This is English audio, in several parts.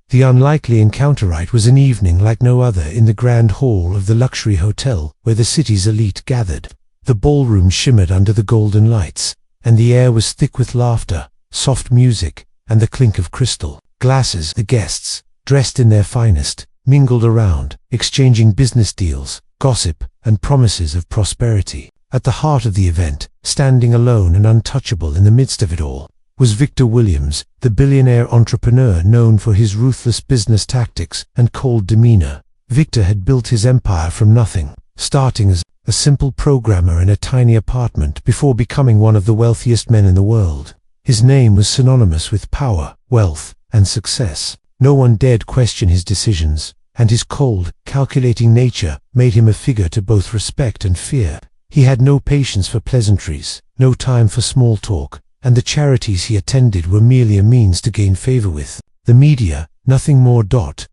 The unlikely encounterite was an evening like no other in the grand hall of the luxury hotel where the city's elite gathered. The ballroom shimmered under the golden lights, and the air was thick with laughter, soft music, and the clink of crystal glasses. The guests, dressed in their finest, mingled around, exchanging business deals, gossip, and promises of prosperity. At the heart of the event, standing alone and untouchable in the midst of it all, was Victor Williams, the billionaire entrepreneur known for his ruthless business tactics and cold demeanor. Victor had built his empire from nothing, starting as a simple programmer in a tiny apartment before becoming one of the wealthiest men in the world. His name was synonymous with power, wealth, and success. No one dared question his decisions, and his cold, calculating nature made him a figure to both respect and fear. He had no patience for pleasantries, no time for small talk, and the charities he attended were merely a means to gain favor with the media, nothing more.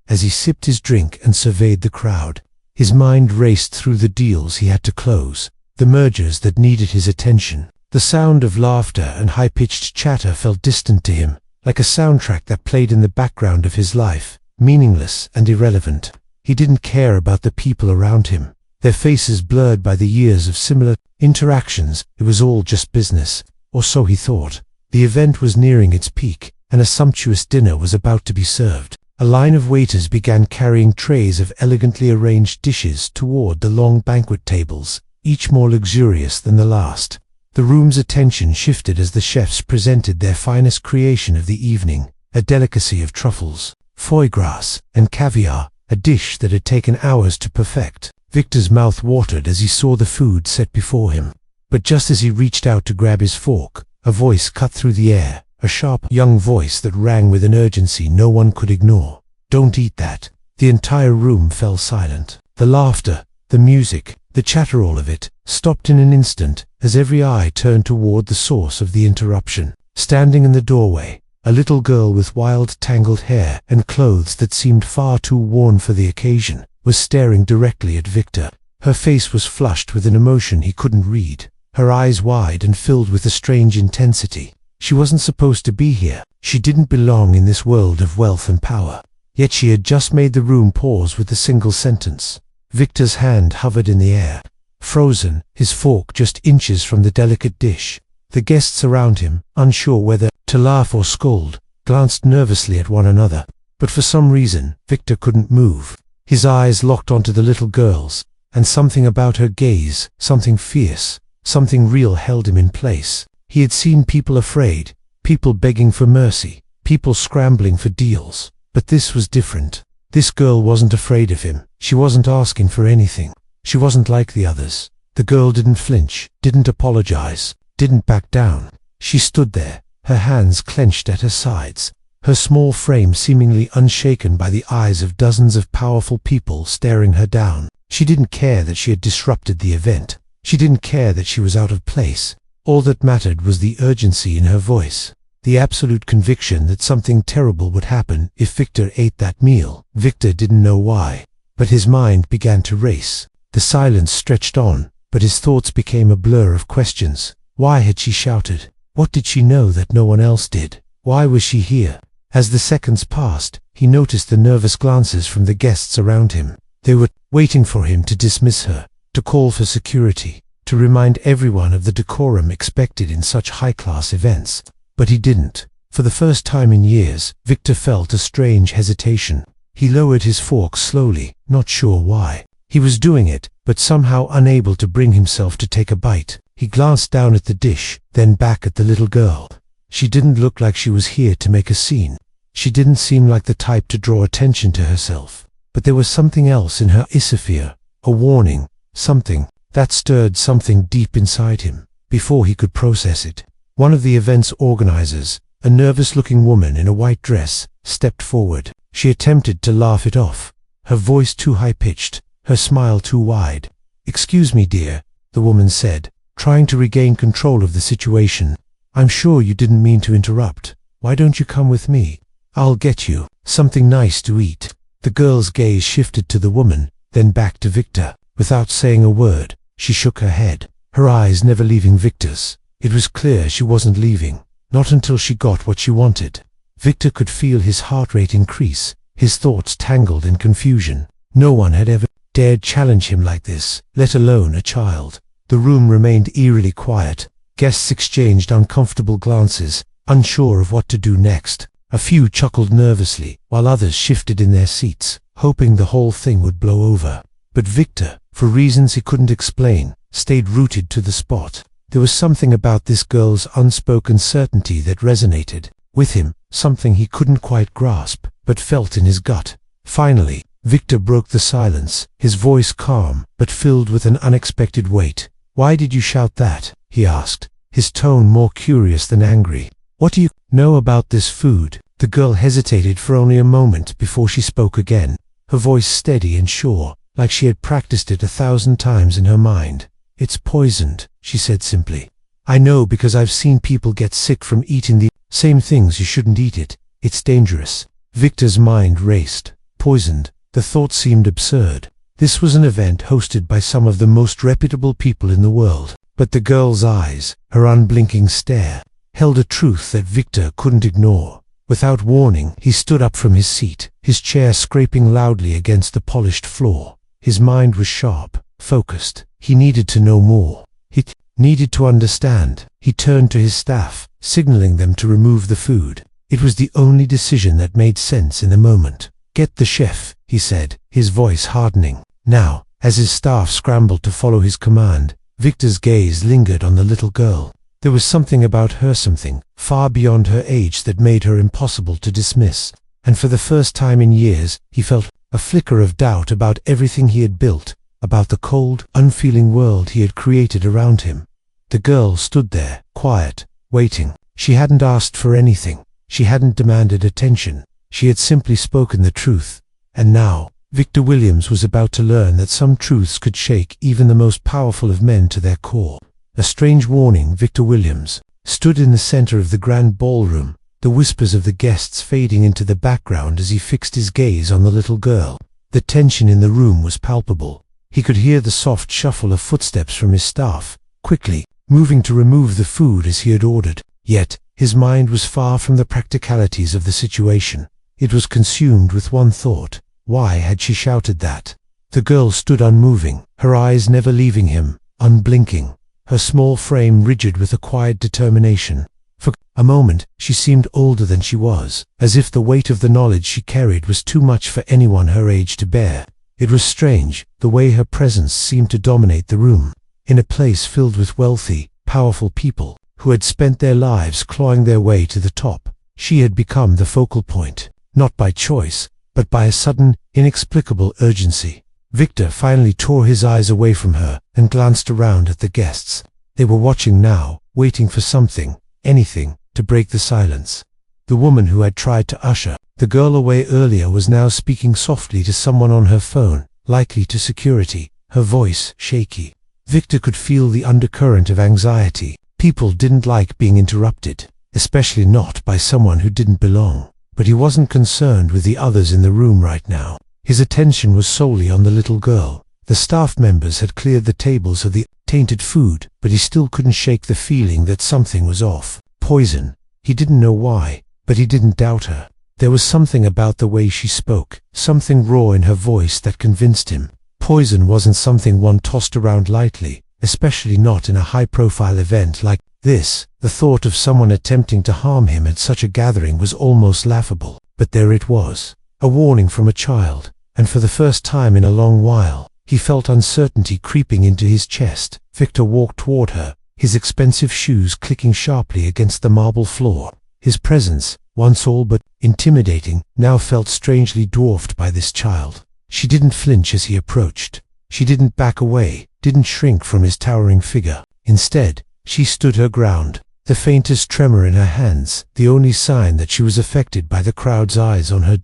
As he sipped his drink and surveyed the crowd, his mind raced through the deals he had to close, the mergers that needed his attention. The sound of laughter and high-pitched chatter felt distant to him, like a soundtrack that played in the background of his life, meaningless and irrelevant. He didn't care about the people around him, their faces blurred by the years of similar interactions. It was all just business. Or so he thought. The event was nearing its peak, and a sumptuous dinner was about to be served. A line of waiters began carrying trays of elegantly arranged dishes toward the long banquet tables, each more luxurious than the last. The room's attention shifted as the chefs presented their finest creation of the evening, a delicacy of truffles, foie gras, and caviar, a dish that had taken hours to perfect. Victor's mouth watered as he saw the food set before him. But just as he reached out to grab his fork, a voice cut through the air, a sharp, young voice that rang with an urgency no one could ignore. "Don't eat that." The entire room fell silent. The laughter, the music, the chatter, all of it, stopped in an instant as every eye turned toward the source of the interruption. Standing in the doorway, a little girl with wild, tangled hair and clothes that seemed far too worn for the occasion, was staring directly at Victor. Her face was flushed with an emotion he couldn't read, her eyes wide and filled with a strange intensity. She wasn't supposed to be here. She didn't belong in this world of wealth and power. Yet she had just made the room pause with a single sentence. Victor's hand hovered in the air, frozen, his fork just inches from the delicate dish. The guests around him, unsure whether to laugh or scold, glanced nervously at one another. But for some reason, Victor couldn't move. His eyes locked onto the little girl's, and something about her gaze, something fierce, something real, held him in place. He had seen people afraid, people begging for mercy, people scrambling for deals. But this was different. This girl wasn't afraid of him. She wasn't asking for anything. She wasn't like the others. The girl didn't flinch, didn't apologize, didn't back down. She stood there, her hands clenched at her sides, her small frame seemingly unshaken by the eyes of dozens of powerful people staring her down. She didn't care that she had disrupted the event. She didn't care that she was out of place. All that mattered was the urgency in her voice, the absolute conviction that something terrible would happen if Victor ate that meal. Victor didn't know why, but his mind began to race. The silence stretched on, but his thoughts became a blur of questions. Why had she shouted? What did she know that no one else did? Why was she here? As the seconds passed, he noticed the nervous glances from the guests around him. They were waiting for him to dismiss her, to call for security, to remind everyone of the decorum expected in such high-class events. But he didn't. For the first time in years, Victor felt a strange hesitation. He lowered his fork slowly, not sure why. He was doing it, but somehow unable to bring himself to take a bite. He glanced down at the dish, then back at the little girl. She didn't look like she was here to make a scene. She didn't seem like the type to draw attention to herself. But there was something else in her isosphere, a warning, something that stirred something deep inside him, before he could process it. One of the event's organizers, a nervous-looking woman in a white dress, stepped forward. She attempted to laugh it off, her voice too high-pitched, her smile too wide. "Excuse me, dear," the woman said, trying to regain control of the situation. "I'm sure you didn't mean to interrupt. Why don't you come with me? I'll get you something nice to eat." The girl's gaze shifted to the woman, then back to Victor. Without saying a word, she shook her head, her eyes never leaving Victor's. It was clear she wasn't leaving, not until she got what she wanted. Victor could feel his heart rate increase, his thoughts tangled in confusion. No one had ever dared challenge him like this, let alone a child. The room remained eerily quiet. Guests exchanged uncomfortable glances, unsure of what to do next. A few chuckled nervously, while others shifted in their seats, hoping the whole thing would blow over. But Victor, for reasons he couldn't explain, stayed rooted to the spot. There was something about this girl's unspoken certainty that resonated with him, something he couldn't quite grasp, but felt in his gut. Finally, Victor broke the silence, his voice calm, but filled with an unexpected weight. "Why did you shout that?" he asked, his tone more curious than angry. "What do you know about this food?" The girl hesitated for only a moment before she spoke again, her voice steady and sure, like she had practiced it 1,000 times in her mind. "It's poisoned," she said simply. "I know because I've seen people get sick from eating the same things. You shouldn't eat it. It's dangerous." Victor's mind raced. Poisoned. The thought seemed absurd. This was an event hosted by some of the most reputable people in the world. But the girl's eyes, her unblinking stare, held a truth that Victor couldn't ignore. Without warning, he stood up from his seat, his chair scraping loudly against the polished floor. His mind was sharp, focused. He needed to know more. He needed to understand. He turned to his staff, signaling them to remove the food. It was the only decision that made sense in the moment. "Get the chef," he said, his voice hardening. Now, as his staff scrambled to follow his command, Victor's gaze lingered on the little girl. There was something about her, something far beyond her age, that made her impossible to dismiss. And for the first time in years, he felt a flicker of doubt about everything he had built, about the cold, unfeeling world he had created around him. The girl stood there, quiet, waiting. She hadn't asked for anything. She hadn't demanded attention. She had simply spoken the truth. And now, Victor Williams was about to learn that some truths could shake even the most powerful of men to their core. A strange warning. Victor Williams stood in the center of the grand ballroom, the whispers of the guests fading into the background as he fixed his gaze on the little girl. The tension in the room was palpable. He could hear the soft shuffle of footsteps from his staff, quickly moving to remove the food as he had ordered. Yet, his mind was far from the practicalities of the situation. It was consumed with one thought. Why had she shouted that? The girl stood unmoving, her eyes never leaving him, unblinking, her small frame rigid with a quiet determination. For a moment, she seemed older than she was, as if the weight of the knowledge she carried was too much for anyone her age to bear. It was strange, the way her presence seemed to dominate the room. In a place filled with wealthy, powerful people, who had spent their lives clawing their way to the top, she had become the focal point, not by choice, but by a sudden, inexplicable urgency. Victor finally tore his eyes away from her and glanced around at the guests. They were watching now, waiting for something, anything, to break the silence. The woman who had tried to usher the girl away earlier was now speaking softly to someone on her phone, likely to security, her voice shaky. Victor could feel the undercurrent of anxiety. People didn't like being interrupted, especially not by someone who didn't belong. But he wasn't concerned with the others in the room right now. His attention was solely on the little girl. The staff members had cleared the tables of the tainted food, but he still couldn't shake the feeling that something was off. Poison. He didn't know why, but he didn't doubt her. There was something about the way she spoke, something raw in her voice that convinced him. Poison wasn't something one tossed around lightly, especially not in a high-profile event like this. The thought of someone attempting to harm him at such a gathering was almost laughable. But there it was, a warning from a child, and for the first time in a long while, he felt uncertainty creeping into his chest. Victor walked toward her, his expensive shoes clicking sharply against the marble floor. His presence, once all but intimidating, now felt strangely dwarfed by this child. She didn't flinch as he approached. She didn't back away, didn't shrink from his towering figure. Instead, she stood her ground, the faintest tremor in her hands, the only sign that she was affected by the crowd's eyes on her.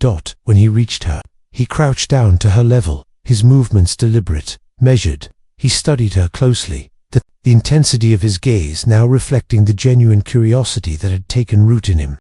When he reached her, he crouched down to her level, his movements deliberate, measured. He studied her closely, the intensity of his gaze now reflecting the genuine curiosity that had taken root in him.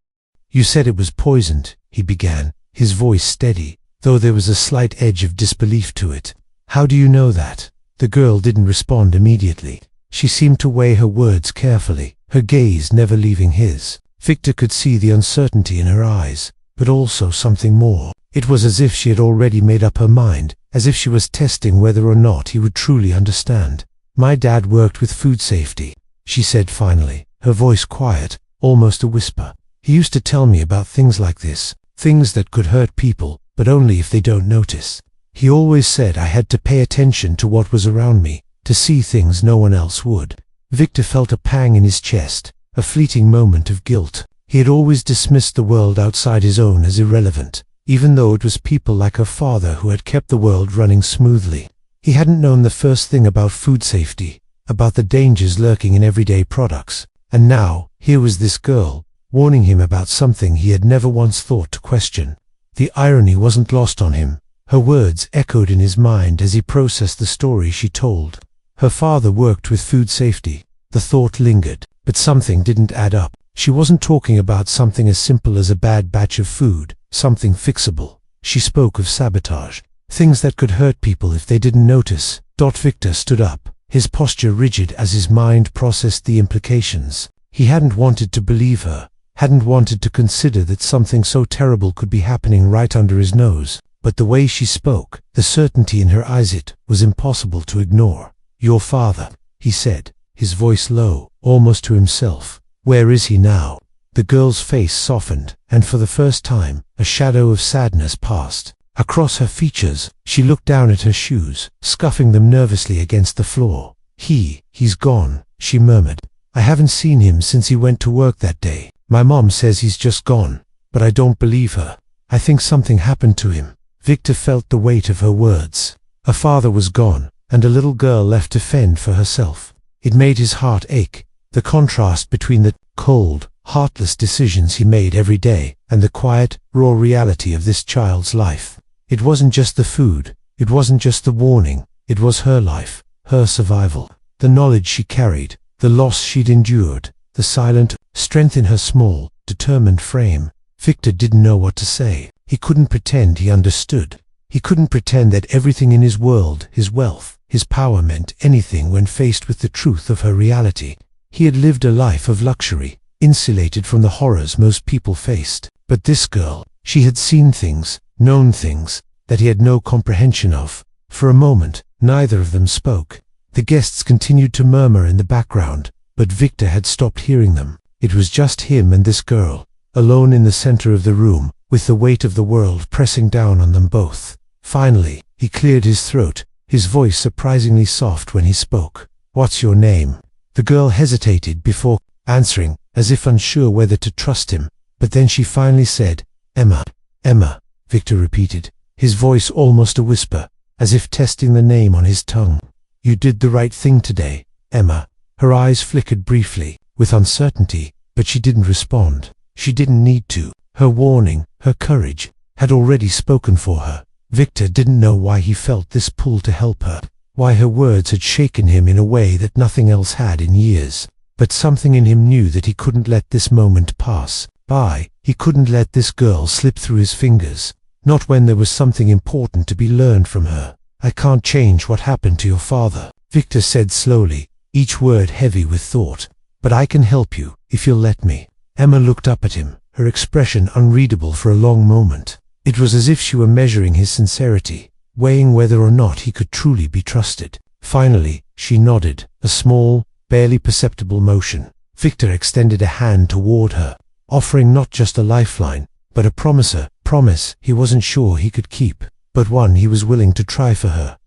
"You said it was poisoned," he began, his voice steady, though there was a slight edge of disbelief to it. "How do you know that?" The girl didn't respond immediately. She seemed to weigh her words carefully, her gaze never leaving his. Victor could see the uncertainty in her eyes, but also something more. It was as if she had already made up her mind, as if she was testing whether or not he would truly understand. "My dad worked with food safety," she said finally, her voice quiet, almost a whisper. "He used to tell me about things like this, things that could hurt people, but only if they don't notice. He always said I had to pay attention to what was around me, to see things no one else would." Victor felt a pang in his chest, a fleeting moment of guilt. He had always dismissed the world outside his own as irrelevant, even though it was people like her father who had kept the world running smoothly. He hadn't known the first thing about food safety, about the dangers lurking in everyday products. And now, here was this girl, warning him about something he had never once thought to question. The irony wasn't lost on him. Her words echoed in his mind as he processed the story she told. Her father worked with food safety. The thought lingered, but something didn't add up. She wasn't talking about something as simple as a bad batch of food, something fixable. She spoke of sabotage, things that could hurt people if they didn't notice. Victor stood up, his posture rigid as his mind processed the implications. He hadn't wanted to believe her, hadn't wanted to consider that something so terrible could be happening right under his nose. But the way she spoke, the certainty in her eyes, it was impossible to ignore. "Your father," he said, his voice low, almost to himself. "Where is he now?" The girl's face softened, and for the first time, a shadow of sadness passed across her features. She looked down at her shoes, scuffing them nervously against the floor. He's gone," she murmured. "I haven't seen him since he went to work that day. My mom says he's just gone, but I don't believe her. I think something happened to him." Victor felt the weight of her words. A father was gone, and a little girl left to fend for herself. It made his heart ache, the contrast between the cold, heartless decisions he made every day and the quiet, raw reality of this child's life. It wasn't just the food, it wasn't just the warning, it was her life, her survival, the knowledge she carried, the loss she'd endured, the silent strength in her small, determined frame. Victor didn't know what to say. He couldn't pretend he understood. He couldn't pretend that everything in his world, his wealth, his power meant anything when faced with the truth of her reality. He had lived a life of luxury, insulated from the horrors most people faced. But this girl, she had seen things, known things, that he had no comprehension of. For a moment, neither of them spoke. The guests continued to murmur in the background, but Victor had stopped hearing them. It was just him and this girl, alone in the center of the room, with the weight of the world pressing down on them both. Finally, he cleared his throat, his voice surprisingly soft when he spoke. "What's your name?" The girl hesitated before answering, as if unsure whether to trust him, but then she finally said, "Emma." "Emma," Victor repeated, his voice almost a whisper, as if testing the name on his tongue. "You did the right thing today, Emma." Her eyes flickered briefly, with uncertainty, but she didn't respond. She didn't need to. Her warning, her courage, had already spoken for her. Victor didn't know why he felt this pull to help her, why her words had shaken him in a way that nothing else had in years. But something in him knew that he couldn't let this moment pass by. He couldn't let this girl slip through his fingers, not when there was something important to be learned from her. "I can't change what happened to your father," Victor said slowly, each word heavy with thought. "But I can help you, if you'll let me." Emma looked up at him, her expression unreadable for a long moment. It was as if she were measuring his sincerity, weighing whether or not he could truly be trusted. Finally, she nodded, a small, barely perceptible motion. Victor extended a hand toward her, offering not just a lifeline, but a promise he wasn't sure he could keep, but one he was willing to try for her.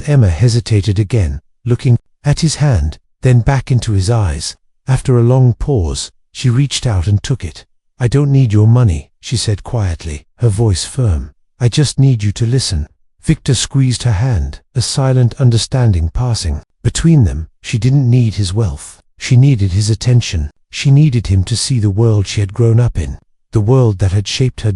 Emma hesitated again, looking at his hand, then back into his eyes. After a long pause, she reached out and took it. "I don't need your money," she said quietly, her voice firm. "I just need you to listen." Victor squeezed her hand, a silent understanding passing between them. She didn't need his wealth. She needed his attention. She needed him to see the world she had grown up in, the world that had shaped her.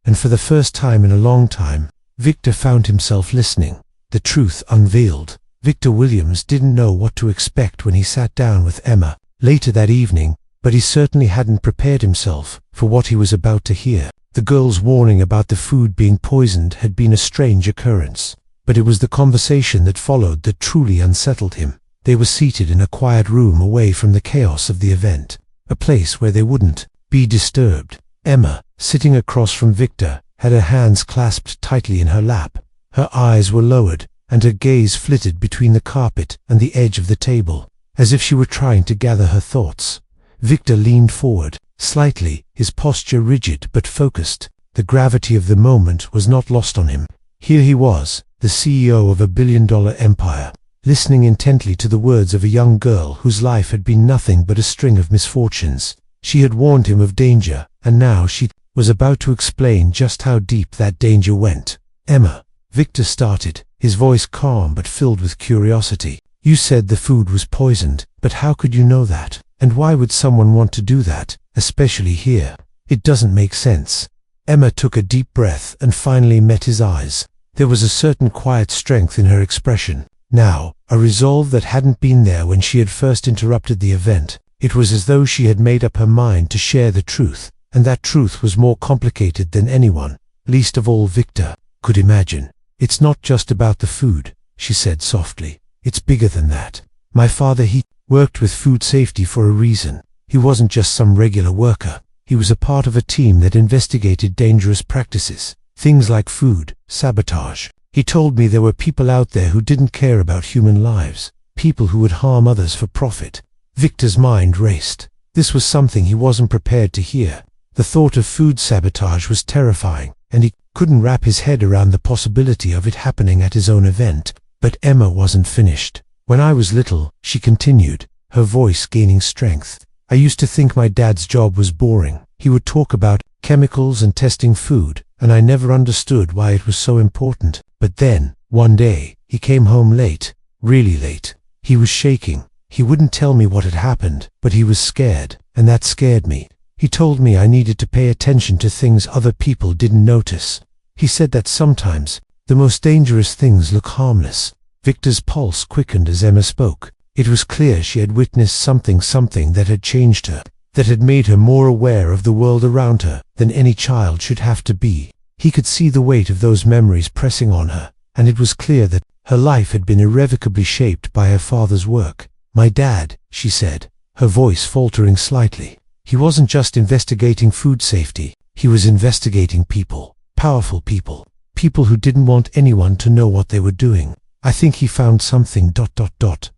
And for the first time in a long time, Victor found himself listening. The truth unveiled. Victor Williams didn't know what to expect when he sat down with Emma later that evening, but he certainly hadn't prepared himself for what he was about to hear. The girl's warning about the food being poisoned had been a strange occurrence, but it was the conversation that followed that truly unsettled him. They were seated in a quiet room away from the chaos of the event, a place where they wouldn't be disturbed. Emma, sitting across from Victor, had her hands clasped tightly in her lap. Her eyes were lowered, and her gaze flitted between the carpet and the edge of the table, as if she were trying to gather her thoughts. Victor leaned forward, slightly, his posture rigid but focused. The gravity of the moment was not lost on him. Here he was, the CEO of a billion-dollar empire, listening intently to the words of a young girl whose life had been nothing but a string of misfortunes. She had warned him of danger, and now she was about to explain just how deep that danger went. "Emma," Victor started, his voice calm but filled with curiosity. "You said the food was poisoned, but how could you know that? And why would someone want to do that, especially here? It doesn't make sense." Emma took a deep breath and finally met his eyes. There was a certain quiet strength in her expression. Now, a resolve that hadn't been there when she had first interrupted the event. It was as though she had made up her mind to share the truth, and that truth was more complicated than anyone, least of all Victor, could imagine. "It's not just about the food," she said softly. "It's bigger than that. My father, he worked with food safety for a reason. He wasn't just some regular worker. He was a part of a team that investigated dangerous practices, things like food sabotage. He told me there were people out there who didn't care about human lives, people who would harm others for profit." Victor's mind raced. This was something he wasn't prepared to hear. The thought of food sabotage was terrifying, and he couldn't wrap his head around the possibility of it happening at his own event. But Emma wasn't finished. "When I was little," she continued, her voice gaining strength, "I used to think my dad's job was boring. He would talk about chemicals and testing food, and I never understood why it was so important. But then, one day, he came home late, really late. He was shaking. He wouldn't tell me what had happened, but he was scared, and that scared me. He told me I needed to pay attention to things other people didn't notice. He said that sometimes, the most dangerous things look harmless." Victor's pulse quickened as Emma spoke. It was clear she had witnessed something that had changed her, that had made her more aware of the world around her than any child should have to be. He could see the weight of those memories pressing on her, and it was clear that her life had been irrevocably shaped by her father's work. "My dad," she said, her voice faltering slightly. "He wasn't just investigating food safety. He was investigating people, powerful people, people who didn't want anyone to know what they were doing. I think he found something ...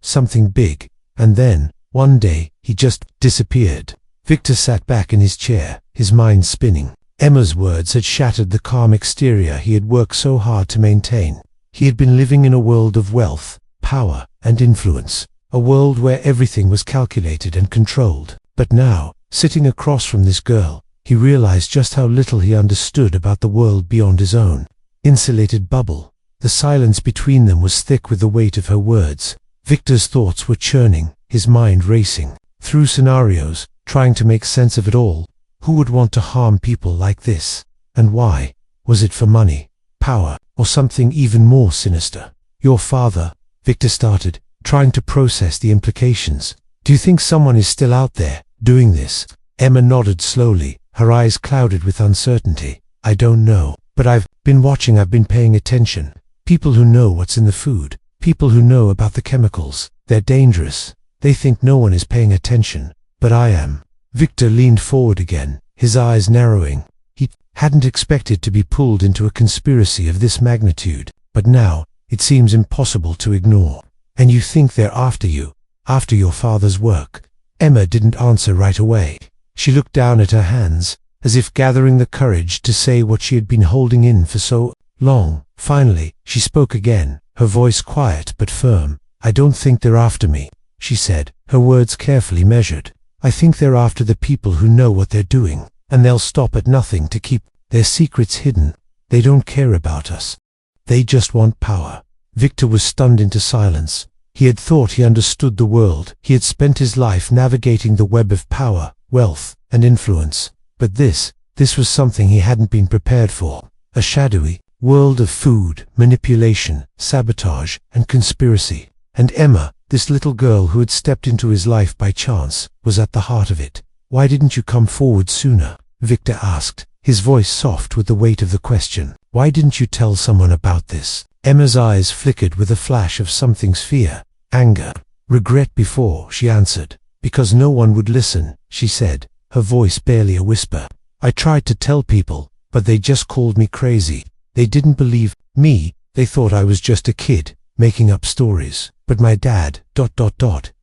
something big, and then, one day, he just disappeared." Victor sat back in his chair, his mind spinning. Emma's words had shattered the calm exterior he had worked so hard to maintain. He had been living in a world of wealth, power, and influence, a world where everything was calculated and controlled. But now, sitting across from this girl, he realized just how little he understood about the world beyond his own. Insulated bubble. The silence between them was thick with the weight of her words. Victor's thoughts were churning, his mind racing, through scenarios, trying to make sense of it all. Who would want to harm people like this? And why? Was it for money, power, or something even more sinister? "Your father," Victor started, trying to process the implications. "Do you think someone is still out there, doing this?" Emma nodded slowly, her eyes clouded with uncertainty. "I don't know, but I've been watching, I've been paying attention. People who know what's in the food, people who know about the chemicals. They're dangerous. They think no one is paying attention, but I am." Victor leaned forward again, his eyes narrowing. He hadn't expected to be pulled into a conspiracy of this magnitude, but now, it seems impossible to ignore. "And you think they're after you, after your father's work?" Emma didn't answer right away. She looked down at her hands, as if gathering the courage to say what she had been holding in for so long. Finally, she spoke again, her voice quiet but firm. "I don't think they're after me," she said, her words carefully measured. "I think they're after the people who know what they're doing, and they'll stop at nothing to keep their secrets hidden. They don't care about us. They just want power." Victor was stunned into silence. He had thought he understood the world. He had spent his life navigating the web of power, wealth, and influence. But this was something he hadn't been prepared for. A shadowy world of food, manipulation, sabotage, and conspiracy. And Emma, this little girl who had stepped into his life by chance, was at the heart of it. "Why didn't you come forward sooner?" Victor asked, his voice soft with the weight of the question. "Why didn't you tell someone about this?" Emma's eyes flickered with a flash of something's fear, anger, regret before she answered. "Because no one would listen," she said, her voice barely a whisper. "I tried to tell people, but they just called me crazy. They didn't believe me. They thought I was just a kid, making up stories. But my dad,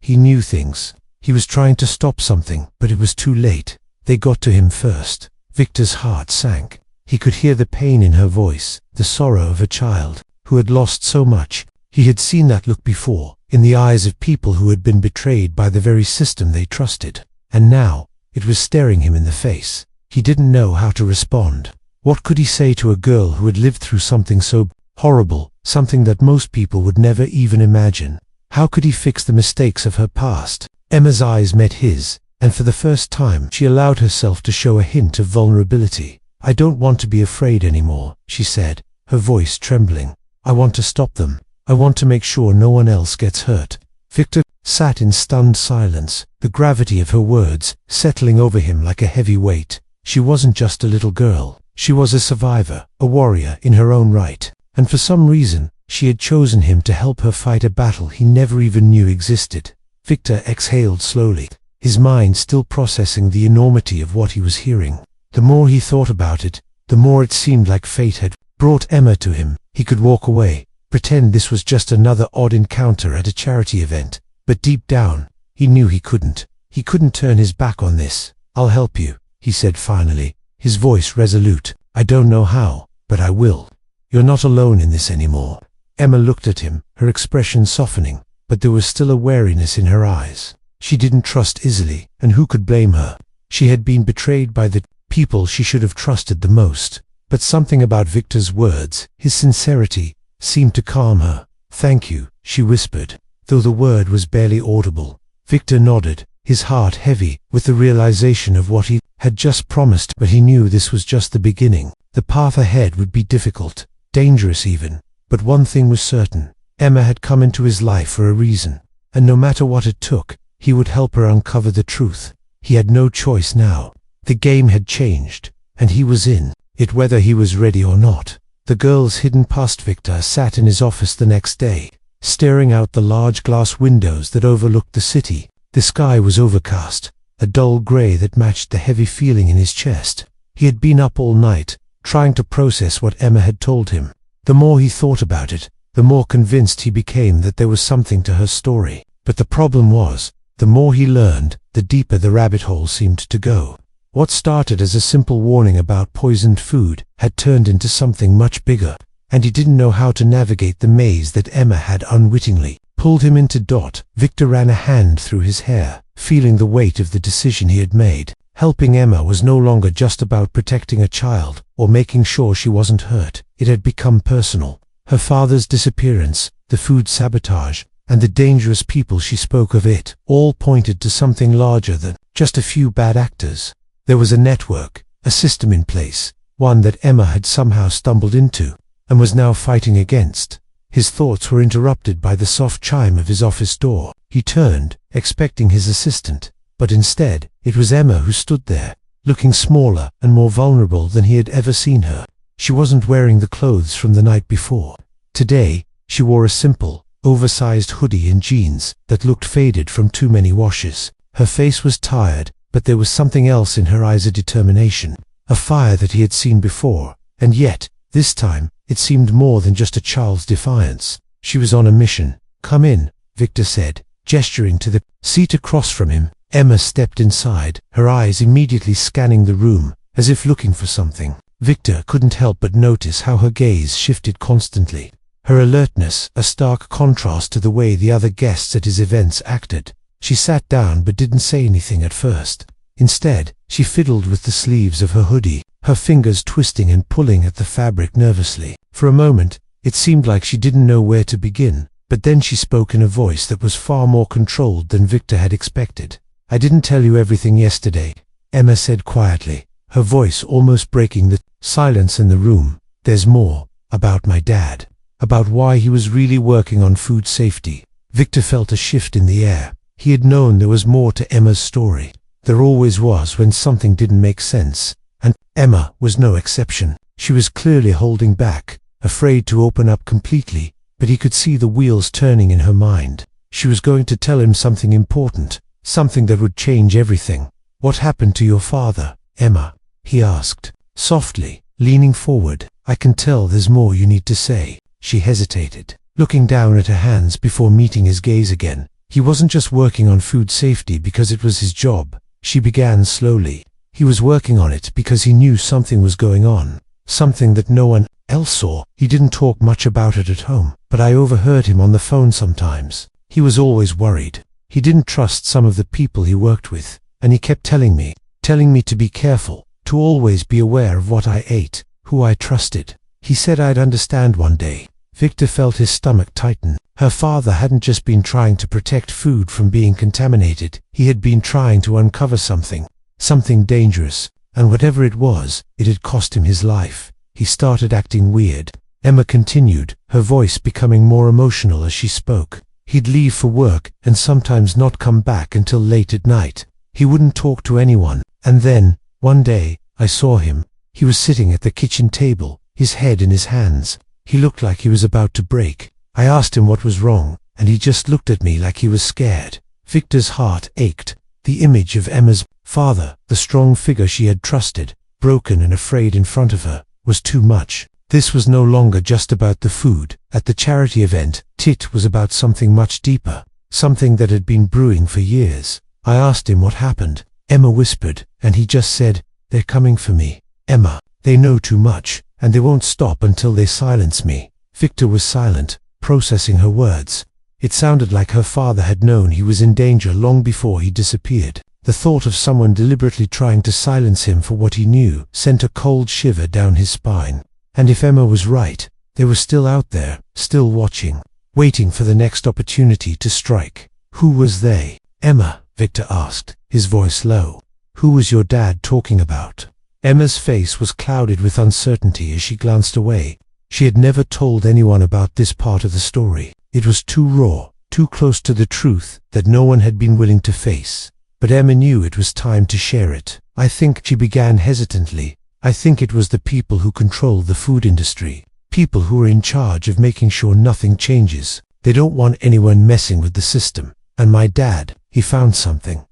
he knew things. He was trying to stop something, but it was too late. They got to him first." Victor's heart sank. He could hear the pain in her voice, the sorrow of a child who had lost so much. He had seen that look before, in the eyes of people who had been betrayed by the very system they trusted. And now, it was staring him in the face. He didn't know how to respond. What could he say to a girl who had lived through something so horrible, something that most people would never even imagine? How could he fix the mistakes of her past? Emma's eyes met his, and for the first time she allowed herself to show a hint of vulnerability. "I don't want to be afraid anymore," she said, her voice trembling. "I want to stop them. I want to make sure no one else gets hurt." Victor sat in stunned silence, the gravity of her words settling over him like a heavy weight. She wasn't just a little girl. She was a survivor, a warrior in her own right. And for some reason, she had chosen him to help her fight a battle he never even knew existed. Victor exhaled slowly, his mind still processing the enormity of what he was hearing. The more he thought about it, the more it seemed like fate had brought Emma to him. He could walk away, pretend this was just another odd encounter at a charity event. But deep down, he knew he couldn't. He couldn't turn his back on this. "I'll help you," he said finally, his voice resolute. "I don't know how, but I will. You're not alone in this anymore." Emma looked at him, her expression softening, but there was still a wariness in her eyes. She didn't trust easily, and who could blame her? She had been betrayed by the people she should have trusted the most. But something about Victor's words, his sincerity, seemed to calm her. "Thank you," she whispered, though the word was barely audible. Victor nodded, his heart heavy with the realization of what he had just promised, but he knew this was just the beginning. The path ahead would be difficult, dangerous even. But one thing was certain: Emma had come into his life for a reason, and no matter what it took, he would help her uncover the truth. He had no choice now. The game had changed, and he was in it whether he was ready or not. The girls hidden past Victor sat in his office the next day, staring out the large glass windows that overlooked the city. The sky was overcast, a dull gray that matched the heavy feeling in his chest. He had been up all night, trying to process what Emma had told him. The more he thought about it, the more convinced he became that there was something to her story. But the problem was, the more he learned, the deeper the rabbit hole seemed to go. What started as a simple warning about poisoned food had turned into something much bigger, and he didn't know how to navigate the maze that Emma had unwittingly pulled him into. Victor ran a hand through his hair, feeling the weight of the decision he had made. Helping Emma was no longer just about protecting a child or making sure she wasn't hurt. It had become personal. Her father's disappearance, the food sabotage, and the dangerous people she spoke of, it all pointed to something larger than just a few bad actors. There was a network, a system in place, one that Emma had somehow stumbled into and was now fighting against. His thoughts were interrupted by the soft chime of his office door. He turned, expecting his assistant, but instead, it was Emma who stood there, looking smaller and more vulnerable than he had ever seen her. She wasn't wearing the clothes from the night before. Today, she wore a simple, oversized hoodie and jeans that looked faded from too many washes. Her face was tired, but there was something else in her eyes, a determination, a fire that he had seen before, and yet, this time, it seemed more than just a child's defiance. She was on a mission. "Come in," Victor said, gesturing to the seat across from him. Emma stepped inside, her eyes immediately scanning the room, as if looking for something. Victor couldn't help but notice how her gaze shifted constantly. Her alertness, a stark contrast to the way the other guests at his events acted. She sat down but didn't say anything at first. Instead, she fiddled with the sleeves of her hoodie, her fingers twisting and pulling at the fabric nervously. For a moment, it seemed like she didn't know where to begin, but then she spoke in a voice that was far more controlled than Victor had expected. "I didn't tell you everything yesterday," Emma said quietly, her voice almost breaking the silence in the room. "There's more, about my dad, about why he was really working on food safety." Victor felt a shift in the air. He had known there was more to Emma's story. There always was when something didn't make sense, and Emma was no exception. She was clearly holding back, afraid to open up completely, but he could see the wheels turning in her mind. She was going to tell him something important, something that would change everything. "What happened to your father, Emma?" he asked, softly, leaning forward. "I can tell there's more you need to say." She hesitated, looking down at her hands before meeting his gaze again. He wasn't just working on food safety because it was his job. She began slowly. He was working on it because he knew something was going on, something that no one else saw. He didn't talk much about it at home, but I overheard him on the phone sometimes. He was always worried. He didn't trust some of the people he worked with, and he kept telling me to be careful, to always be aware of what I ate, who I trusted. He said I'd understand one day. Victor felt his stomach tighten. Her father hadn't just been trying to protect food from being contaminated. He had been trying to uncover something dangerous, and whatever it was, it had cost him his life. He started acting weird. Emma continued, her voice becoming more emotional as she spoke. He'd leave for work and sometimes not come back until late at night. He wouldn't talk to anyone. And then, one day, I saw him. He was sitting at the kitchen table, his head in his hands. He looked like he was about to break. I asked him what was wrong, and he just looked at me like he was scared. Victor's heart ached. The image of Emma's father, the strong figure she had trusted, broken and afraid in front of her, was too much. This was no longer just about the food. At the charity event, it was about something much deeper, something that had been brewing for years. I asked him what happened. Emma whispered, and he just said, "They're coming for me. Emma, they know too much, and they won't stop until they silence me." Victor was silent, processing her words. It sounded like her father had known he was in danger long before he disappeared. The thought of someone deliberately trying to silence him for what he knew sent a cold shiver down his spine. And if Emma was right, they were still out there, still watching, waiting for the next opportunity to strike. Who was they? "Emma," Victor asked, his voice low. "Who was your dad talking about?" Emma's face was clouded with uncertainty as she glanced away. She had never told anyone about this part of the story. It was too raw, too close to the truth that no one had been willing to face. But Emma knew it was time to share it. "I think," she began hesitantly, "I think it was the people who control the food industry. People who are in charge of making sure nothing changes. They don't want anyone messing with the system. And my dad, he found something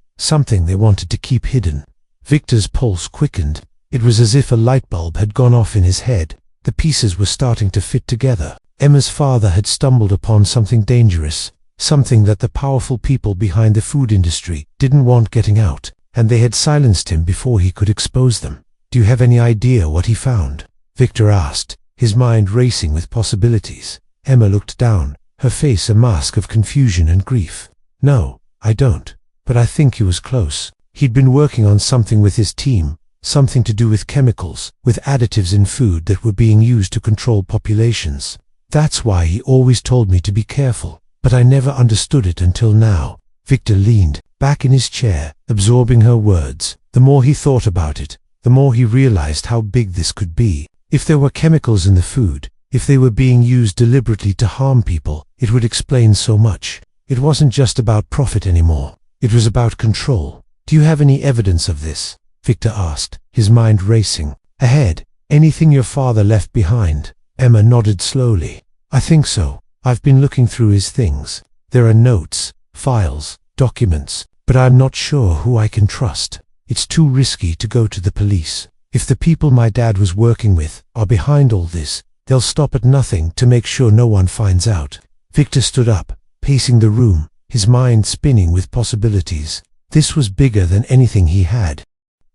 they wanted to keep hidden." Victor's pulse quickened. It was as if a light bulb had gone off in his head. The pieces were starting to fit together. Emma's father had stumbled upon something dangerous, something that the powerful people behind the food industry didn't want getting out, and they had silenced him before he could expose them. "Do you have any idea what he found?" Victor asked, his mind racing with possibilities. Emma looked down, her face a mask of confusion and grief. "No, I don't. But I think he was close. He'd been working on something with his team, something to do with chemicals, with additives in food that were being used to control populations. That's why he always told me to be careful, but I never understood it until now." Victor leaned back in his chair, absorbing her words. The more he thought about it, the more he realized how big this could be. If there were chemicals in the food, if they were being used deliberately to harm people, it would explain so much. It wasn't just about profit anymore. It was about control. "Do you have any evidence of this?" Victor asked, his mind racing. "Ahead, anything your father left behind?" Emma nodded slowly. "I think so. I've been looking through his things. There are notes, files, documents, but I'm not sure who I can trust. It's too risky to go to the police. If the people my dad was working with are behind all this, they'll stop at nothing to make sure no one finds out." Victor stood up, pacing the room, his mind spinning with possibilities. This was bigger than anything he had.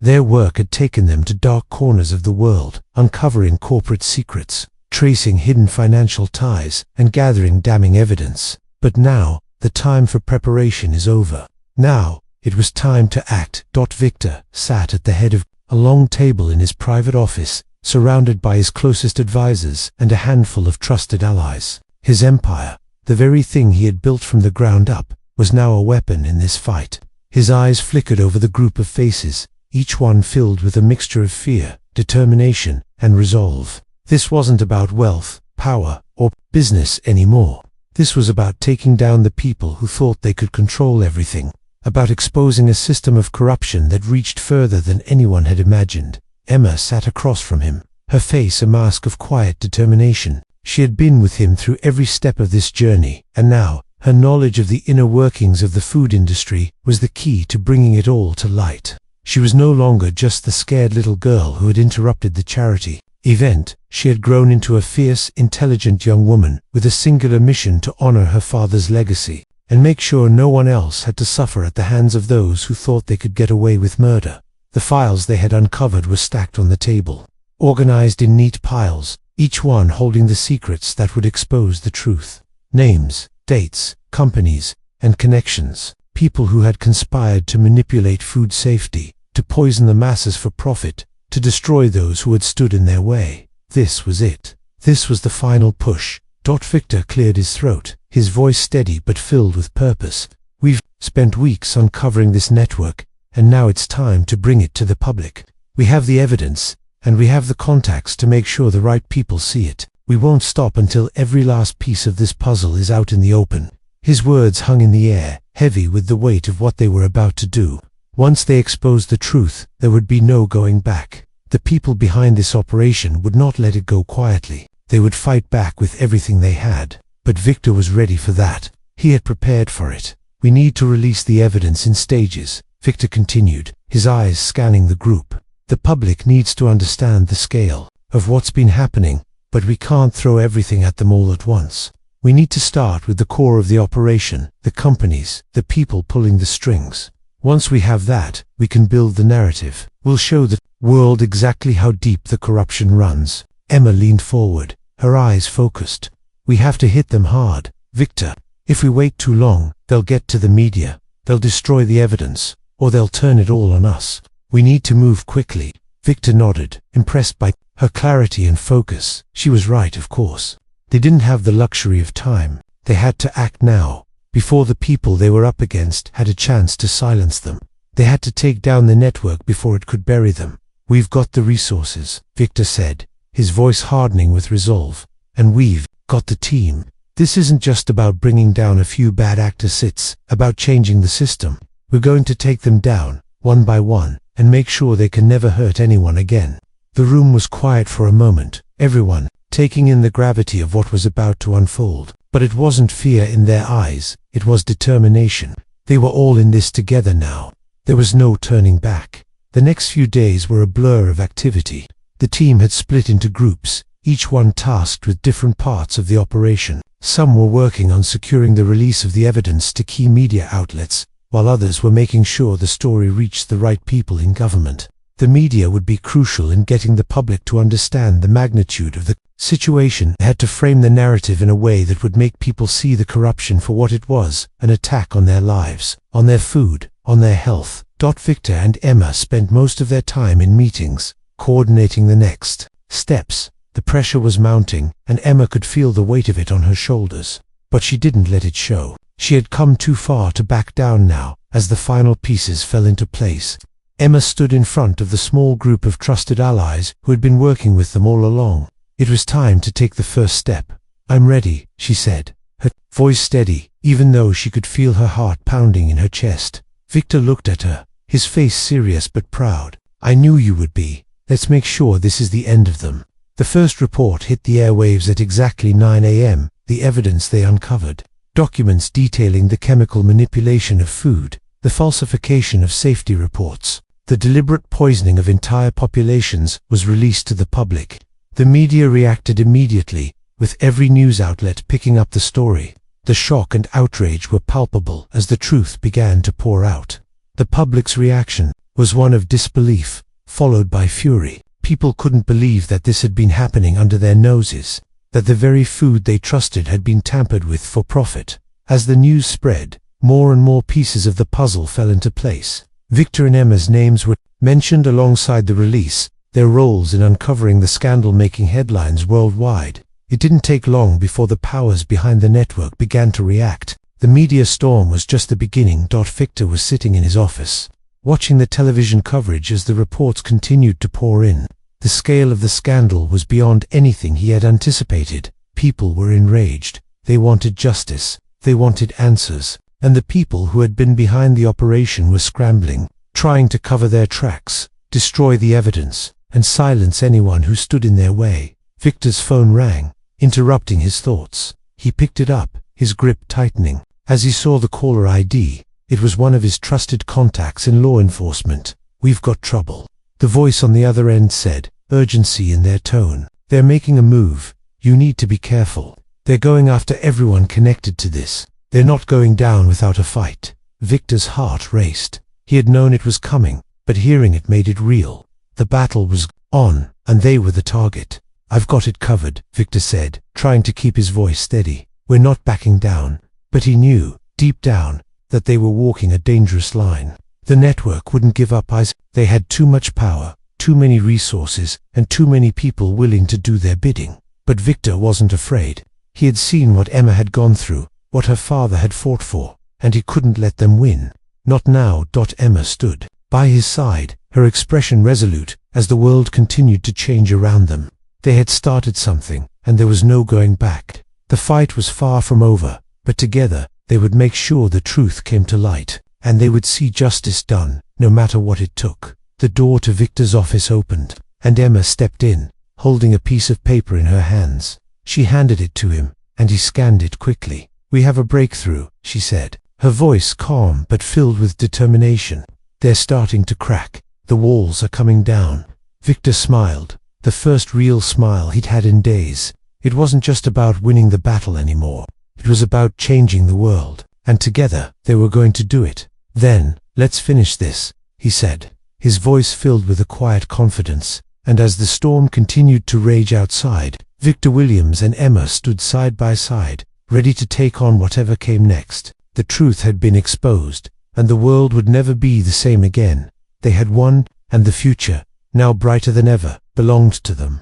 Their work had taken them to dark corners of the world, uncovering corporate secrets, tracing hidden financial ties, and gathering damning evidence. But now, the time for preparation is over. Now, it was time to act. Victor sat at the head of a long table in his private office, surrounded by his closest advisors and a handful of trusted allies. His empire, the very thing he had built from the ground up, was now a weapon in this fight. His eyes flickered over the group of faces, each one filled with a mixture of fear, determination, and resolve. This wasn't about wealth, power, or business anymore. This was about taking down the people who thought they could control everything, about exposing a system of corruption that reached further than anyone had imagined. Emma sat across from him, her face a mask of quiet determination. She had been with him through every step of this journey, and now, her knowledge of the inner workings of the food industry was the key to bringing it all to light. She was no longer just the scared little girl who had interrupted the charity. event, she had grown into a fierce, intelligent young woman with a singular mission to honor her father's legacy and make sure no one else had to suffer at the hands of those who thought they could get away with murder. The files they had uncovered were stacked on the table, organized in neat piles, each one holding the secrets that would expose the truth. Names, dates, companies, and connections. People who had conspired to manipulate food safety, to poison the masses for profit, to destroy those who had stood in their way. This was it. This was the final push. Victor cleared his throat, his voice steady but filled with purpose. We've spent weeks uncovering this network, and now it's time to bring it to the public. We have the evidence, and we have the contacts to make sure the right people see it. We won't stop until every last piece of this puzzle is out in the open. His words hung in the air, heavy with the weight of what they were about to do. Once they exposed the truth, there would be no going back. The people behind this operation would not let it go quietly. They would fight back with everything they had. But Victor was ready for that. He had prepared for it. We need to release the evidence in stages, Victor continued, his eyes scanning the group. The public needs to understand the scale of what's been happening, but we can't throw everything at them all at once. We need to start with the core of the operation, the companies, the people pulling the strings. Once we have that, we can build the narrative. We'll show the world exactly how deep the corruption runs. Emma leaned forward, her eyes focused. We have to hit them hard, Victor. If we wait too long, they'll get to the media. They'll destroy the evidence, or they'll turn it all on us. We need to move quickly. Victor nodded, impressed by her clarity and focus. She was right, of course. They didn't have the luxury of time. They had to act now, before the people they were up against had a chance to silence them. They had to take down the network before it could bury them. We've got the resources, Victor said, his voice hardening with resolve. And we've got the team. This isn't just about bringing down a few bad actors, it's about changing the system. We're going to take them down, one by one, and make sure they can never hurt anyone again. The room was quiet for a moment, everyone taking in the gravity of what was about to unfold. But it wasn't fear in their eyes, it was determination. They were all in this together now. There was no turning back. The next few days were a blur of activity. The team had split into groups, each one tasked with different parts of the operation. Some were working on securing the release of the evidence to key media outlets, while others were making sure the story reached the right people in government. The media would be crucial in getting the public to understand the magnitude of the situation. They had to frame the narrative in a way that would make people see the corruption for what it was, an attack on their lives, on their food, on their health. Victor and Emma spent most of their time in meetings, coordinating the next steps. The pressure was mounting, and Emma could feel the weight of it on her shoulders. But she didn't let it show. She had come too far to back down now, as the final pieces fell into place. Emma stood in front of the small group of trusted allies who had been working with them all along. It was time to take the first step. "I'm ready," she said, her voice steady, even though she could feel her heart pounding in her chest. Victor looked at her, his face serious but proud. "I knew you would be. Let's make sure this is the end of them." The first report hit the airwaves at exactly 9 a.m., the evidence they uncovered. Documents detailing the chemical manipulation of food, the falsification of safety reports, the deliberate poisoning of entire populations was released to the public. The media reacted immediately, with every news outlet picking up the story. The shock and outrage were palpable as the truth began to pour out. The public's reaction was one of disbelief, followed by fury. People couldn't believe that this had been happening under their noses, that the very food they trusted had been tampered with for profit. As the news spread, more and more pieces of the puzzle fell into place. Victor and Emma's names were mentioned alongside the release, their roles in uncovering the scandal making headlines worldwide. It didn't take long before the powers behind the network began to react. The media storm was just the beginning. Victor was sitting in his office, watching the television coverage as the reports continued to pour in. The scale of the scandal was beyond anything he had anticipated. People were enraged. They wanted justice. They wanted answers. And the people who had been behind the operation were scrambling, trying to cover their tracks, destroy the evidence, and silence anyone who stood in their way. Victor's phone rang, interrupting his thoughts. He picked it up, his grip tightening. As he saw the caller ID, it was one of his trusted contacts in law enforcement. "We've got trouble," the voice on the other end said, urgency in their tone. "They're making a move. You need to be careful. They're going after everyone connected to this. They're not going down without a fight." Victor's heart raced. He had known it was coming, but hearing it made it real. The battle was on, and they were the target. "I've got it covered," Victor said, trying to keep his voice steady. "We're not backing down." But he knew, deep down, that they were walking a dangerous line. The network wouldn't give up. They had too much power, too many resources, and too many people willing to do their bidding. But Victor wasn't afraid. He had seen what Emma had gone through, what her father had fought for, and he couldn't let them win. Not now. Emma stood by his side, her expression resolute, as the world continued to change around them. They had started something, and there was no going back. The fight was far from over, but together they would make sure the truth came to light, and they would see justice done, no matter what it took. The door to Victor's office opened, and Emma stepped in, holding a piece of paper in her hands. She handed it to him, and he scanned it quickly. "We have a breakthrough," she said, her voice calm but filled with determination. "They're starting to crack. The walls are coming down." Victor smiled, the first real smile he'd had in days. It wasn't just about winning the battle anymore. It was about changing the world, and together they were going to do it. "Then, let's finish this," he said, his voice filled with a quiet confidence. And as the storm continued to rage outside, Victor Williams and Emma stood side by side, ready to take on whatever came next. The truth had been exposed, and the world would never be the same again. They had won, and the future, now brighter than ever, belonged to them.